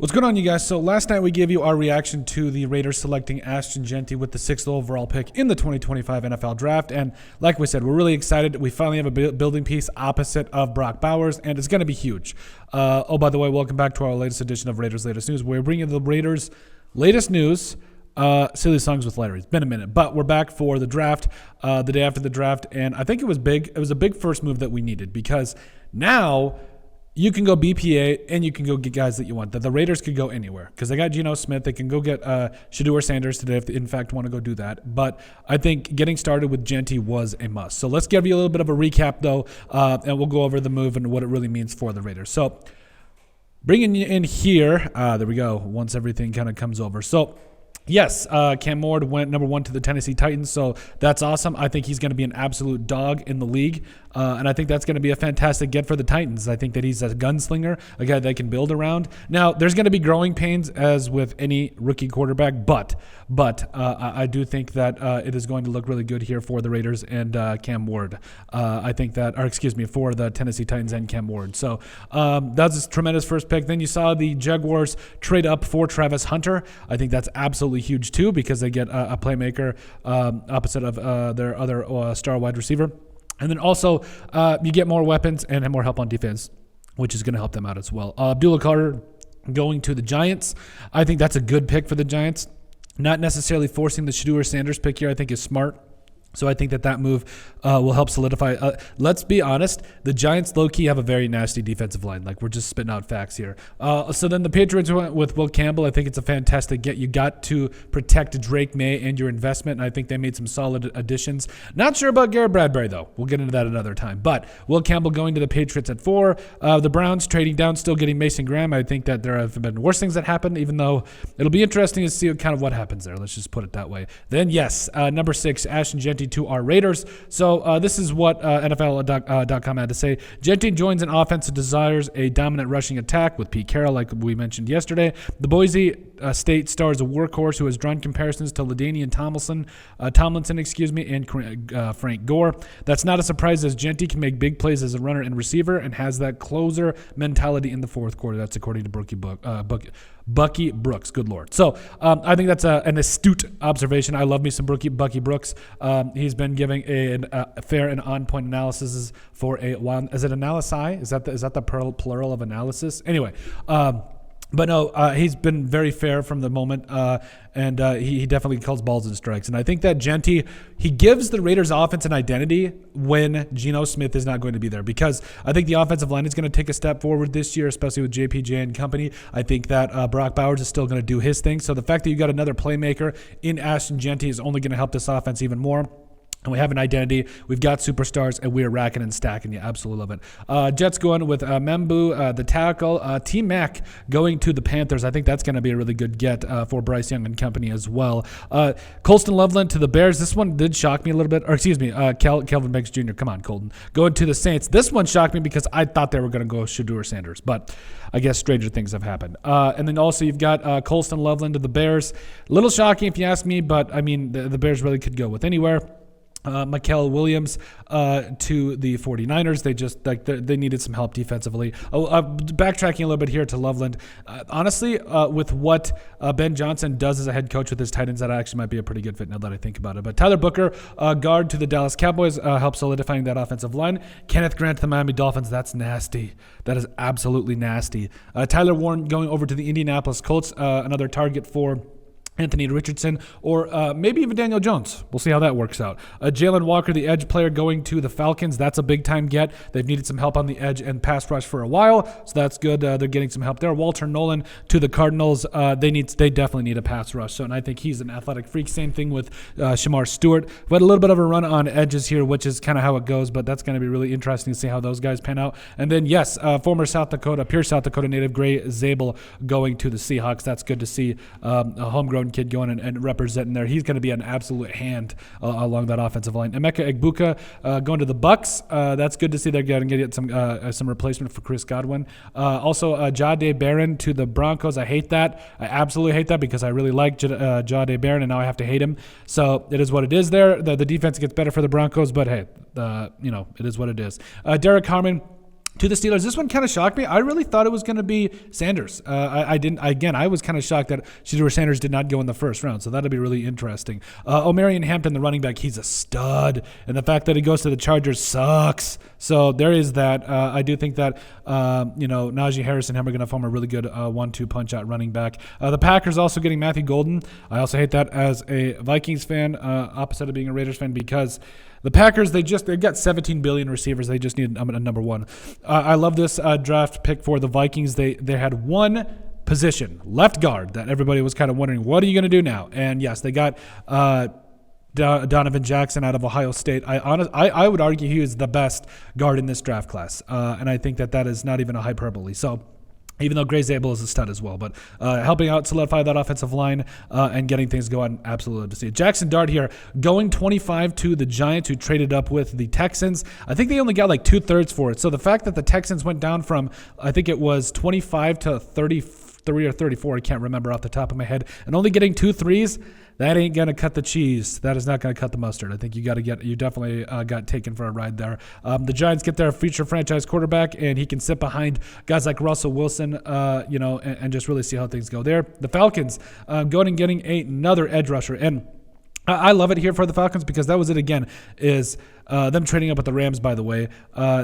What's going on, you guys? So last night we gave you our reaction to the Raiders selecting Ashton Jeanty with the 6th overall pick in the 2025 NFL Draft. And like we said, we're really excited. We finally have a building piece opposite of Brock Bowers, and it's going to be huge. Oh, by the way, welcome back to our latest edition of Raiders Latest News. We're bringing the Raiders' latest news. Silly songs with Larry. It's been a minute, but we're back for the draft, the day after the draft, and I think it was big. It was a big first move that we needed because now you can go BPA and you can go get guys that you want. The Raiders could go anywhere because they got Geno Smith. They can go get Shedeur Sanders today if they in fact want to go do that. But I think getting started with Jeanty was a must. So let's give you a little bit of a recap though, and we'll go over the move and what it really means for the Raiders. So bringing you in here, there we go. Once everything kind of comes over. So yes, Cam Ward went number 1 to the Tennessee Titans, so that's awesome. I think he's going to be an absolute dog in the league, and I think that's going to be a fantastic get for the Titans. I think that he's a gunslinger, a guy they can build around. Now, there's going to be growing pains as with any rookie quarterback, but I do think that it is going to look really good here for the Raiders and Cam Ward. I think that, or excuse me, for the Tennessee Titans and Cam Ward. So that's a tremendous first pick. Then you saw the Jaguars trade up for Travis Hunter. I think that's absolutely huge too because they get a playmaker opposite of their other star wide receiver. And then also you get more weapons and have more help on defense, which is going to help them out as well. Abdullah Carter going to the Giants. I think that's a good pick for the Giants. Not necessarily forcing the Shedeur Sanders pick here I think is smart. So I think that move will help solidify. Let's be honest, the Giants low-key have a very nasty defensive line. Like, we're just spitting out facts here. So then the Patriots went with Will Campbell. I think it's a fantastic get. You got to protect Drake May and your investment, and I think they made some solid additions. Not sure about Garrett Bradbury, though. We'll get into that another time. But Will Campbell going to the Patriots at 4. The Browns trading down, still getting Mason Graham. I think that there have been worse things that happened, even though it'll be interesting to see kind of what happens there. Let's just put it that way. Then, yes, number 6, Ashton Jeanty to our Raiders. So this is what NFL.com had to say. Jeanty joins an offense that desires a dominant rushing attack with Pete Carroll, like we mentioned yesterday. The Boise State star is a workhorse who has drawn comparisons to LaDainian Tomlinson, and Frank Gore. That's not a surprise as Jeanty can make big plays as a runner and receiver and has that closer mentality in the fourth quarter. That's according to Bucky Brooks. Good Lord. So I think that's an astute observation. I love me some Bucky Brooks. He's been giving a fair and on-point analysis for a while. Is it analysis? Is that the plural of analysis? Anyway, but no, he's been very fair from the moment, and he definitely calls balls and strikes. And I think that Jeanty, he gives the Raiders offense an identity when Geno Smith is not going to be there, because I think the offensive line is going to take a step forward this year, especially with JPJ and company. I think that Brock Bowers is still going to do his thing. So the fact that you got another playmaker in Ashton Jeanty is only going to help this offense even more. And we have an identity. We've got superstars, and we are racking and stacking. You absolutely love it. Jets going with Membu, the tackle. T-Mac going to the Panthers. I think that's going to be a really good get for Bryce Young and company as well. Colston Loveland to the Bears. This one did shock me a little bit. Or excuse me, Kelvin Banks Jr. Come on, Colton. Going to the Saints. This one shocked me because I thought they were going to go Shedeur Sanders, but I guess stranger things have happened. And then also you've got Colston Loveland to the Bears. A little shocking if you ask me, but I mean the Bears really could go with anywhere. Mikael Williams to the 49ers. They just they needed some help defensively. Backtracking a little bit here to Loveland. Honestly, with what Ben Johnson does as a head coach with his tight ends, that actually might be a pretty good fit now that I think about it. But Tyler Booker, guard to the Dallas Cowboys, helps solidifying that offensive line. Kenneth Grant to the Miami Dolphins. That's nasty. That is absolutely nasty. Tyler Warren going over to the Indianapolis Colts. Another target for Anthony Richardson, or maybe even Daniel Jones. We'll see how that works out. Jalen Walker, the edge player, going to the Falcons. That's a big-time get. They've needed some help on the edge and pass rush for a while, so that's good. They're getting some help there. Walter Nolan to the Cardinals. They definitely need a pass rush, and I think he's an athletic freak. Same thing with Shamar Stewart. We had a little bit of a run on edges here, which is kind of how it goes, but that's going to be really interesting to see how those guys pan out. And then, yes, former pure South Dakota native Gray Zabel going to the Seahawks. That's good to see a homegrown kid going and representing there. He's going to be an absolute hand along that offensive line. Emeka Egbuka going to the Bucks. That's good to see. They're going to get some replacement for Chris Godwin. Also, Jahdae Barron to the Broncos. I hate that. I absolutely hate that because I really like Jahdae Barron, and now I have to hate him. So it is what it is there. The defense gets better for the Broncos, but hey, it is what it is. Derek Harmon to the Steelers. This one kind of shocked me. I really thought it was going to be Sanders. I didn't. Again, I was kind of shocked that Shedeur Sanders did not go in the first round. So that'll be really interesting. Omarion Hampton, the running back, he's a stud, and the fact that he goes to the Chargers sucks. So there is that. I do think that Najee Harris and him are going to form a really good 1-2 punch out running back. The Packers also getting Matthew Golden. I also hate that as a Vikings fan, opposite of being a Raiders fan, because the Packers, they've got 17 billion receivers. They just need a number one. I love this draft pick for the Vikings. They had one position, left guard, that everybody was kind of wondering, what are you going to do now? And yes, they got Donovan Jackson out of Ohio State. I would argue he is the best guard in this draft class, and I think that is not even a hyperbole. So, even though Gray Zabel is a stud as well. But helping out solidify that offensive line and getting things going, absolutely love to see it. Jackson Dart here, going 25 to the Giants, who traded up with the Texans. I think they only got like 2/3 for it. So the fact that the Texans went down from, I think it was 25 to 33 or 34, I can't remember off the top of my head, and only getting 2 threes, that ain't going to cut the cheese. That is not going to cut the mustard. I think you definitely got taken for a ride there. The Giants get their future franchise quarterback, and he can sit behind guys like Russell Wilson, and just really see how things go there. The Falcons going and getting another edge rusher. And I love it here for the Falcons because that was it again, is them trading up with the Rams, by the way.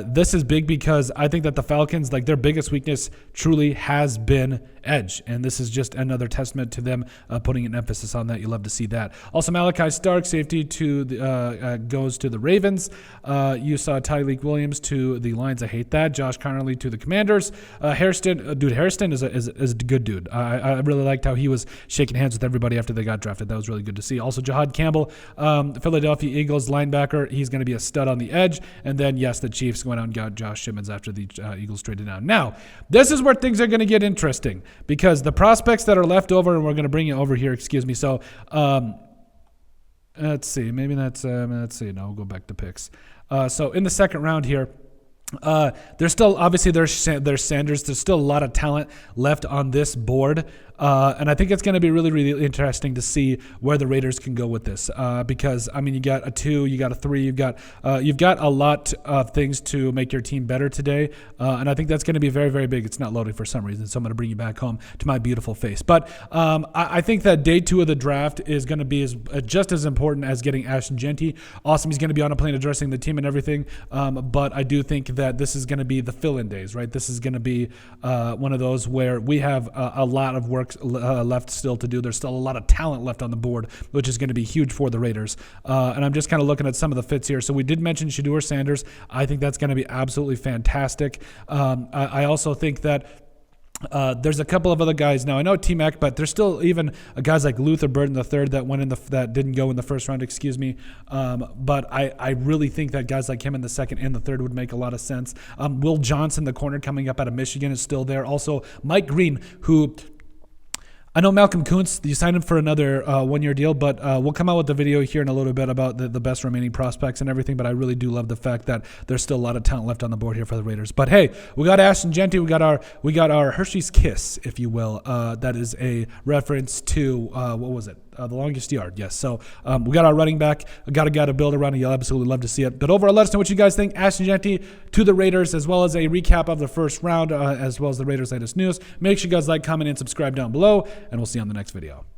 This is big because I think that the Falcons, like, their biggest weakness truly has been edge. And this is just another testament to them putting an emphasis on that. You love to see that. Also, Malachi Stark, safety, goes to the Ravens. You saw Tyreek Williams to the Lions. I hate that. Josh Connerly to the Commanders. Hairston is a good dude. I really liked how he was shaking hands with everybody after they got drafted. That was really good to see. Also, Jahad Campbell, Philadelphia Eagles linebacker. He's going to be a stud on the edge. And then, yes, the Chiefs went out and got Josh Simmons after the Eagles traded down. Now, this is where things are going to get interesting because the prospects that are left over, and we're going to bring you over here, excuse me. So, let's see. Maybe that's, let's see. No, we'll go back to picks. So, in the second round here, there's still, obviously, there's Sanders. There's still a lot of talent left on this board. And I think it's going to be really, really interesting to see where the Raiders can go with this. Because, I mean, you got a 2, you got a 3, you've got a lot of things to make your team better today. And I think that's going to be very, very big. It's not loading for some reason, so I'm going to bring you back home to my beautiful face. But I think that day 2 of the draft is going to be just as important as getting Ashton Jeanty. Awesome. He's going to be on a plane addressing the team and everything. But I do think that this is going to be the fill-in days, right? This is going to be one of those where we have a lot of work left still to do. There's still a lot of talent left on the board, which is going to be huge for the Raiders. And I'm just kind of looking at some of the fits here. So we did mention Shedeur Sanders. I think that's going to be absolutely fantastic. I also think that there's a couple of other guys now. I know T-Mac, but there's still even guys like Luther Burden III that didn't go in the first round. Excuse me. But I really think that guys like him in the second and the third would make a lot of sense. Will Johnson, the corner coming up out of Michigan, is still there. Also, Mike Green, who I know Malcolm Kuntz, you signed him for another 1-year deal, but we'll come out with the video here in a little bit about the best remaining prospects and everything. But I really do love the fact that there's still a lot of talent left on the board here for the Raiders. But hey, we got Ashton Jeanty, we got our Hershey's Kiss, if you will. That is a reference to what was it? The longest yard, yes. So we got our running back. We got a guy to build around, and you'll absolutely love to see it. But overall, let us know what you guys think. Ashton Jeanty to the Raiders, as well as a recap of the first round, as well as the Raiders' latest news. Make sure you guys like, comment, and subscribe down below, and we'll see you on the next video.